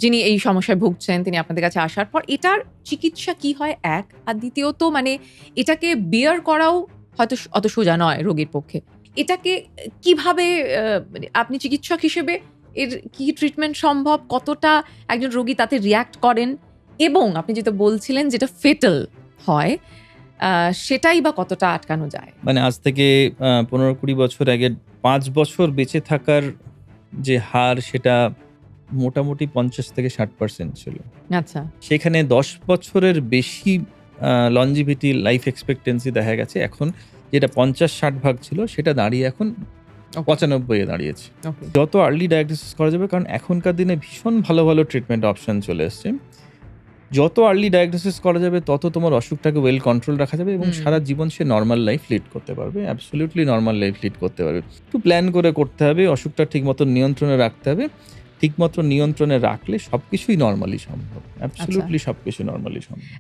যিনি এই সমস্যায় ভুগছেন তিনি আপনাদের কাছে আসার পর এটার চিকিৎসা কি হয় এক, আর দ্বিতীয়ত মানে এটাকে বেয়ার করাও হয়তো অত সোজা নয় রোগীর পক্ষে। এটাকে কিভাবে মানে আপনি চিকিৎসক হিসেবে এর কি ট্রিটমেন্ট সম্ভব, কতটা একজন রোগী তাতে রিঅ্যাক্ট করেন, এবং আপনি যেটা বলছিলেন যেটা ফেটাল হয় সেটাই বা কতটা আটকানো যায়? মানে আজ থেকে 15-20 বছর আগে 5 বছর বেঁচে থাকার যে হার সেটা মোটামুটি 50-60% ছিল। আচ্ছা। সেখানে 10 বছরের বেশি লনজিভিটি লাইফ এক্সপেক্টেন্সি দেখা গেছে এখন, যেটা 50-60 ভাগ ছিল সেটা দাঁড়িয়ে এখন 95 এ দাঁড়িয়েছে। ওকে। যত আর্লি ডায়াগনোসিস করা যাবে, কারণ এখনকার দিনে ভীষণ ভালো ভালো ট্রিটমেন্ট অপশন চলে এসছে। যত আর্লি ডায়াগনোসিস করা যাবে তত তোমার অসুখটাকে ওয়েল কন্ট্রোল রাখা যাবে এবং সারা জীবন সে নর্মাল লাইফ লিড করতে পারবে, অ্যাবসলিউটলি নর্মাল লাইফ লিড করতে পারবে। একটু প্ল্যান করে করতে হবে, অসুখটা ঠিকমতো নিয়ন্ত্রণে রাখতে হবে। ঠিকমতো নিয়ন্ত্রণে রাখলে সবকিছুই নর্মালি সম্ভব, অ্যাবসলিউটলি সবকিছু নর্মালি সম্ভব।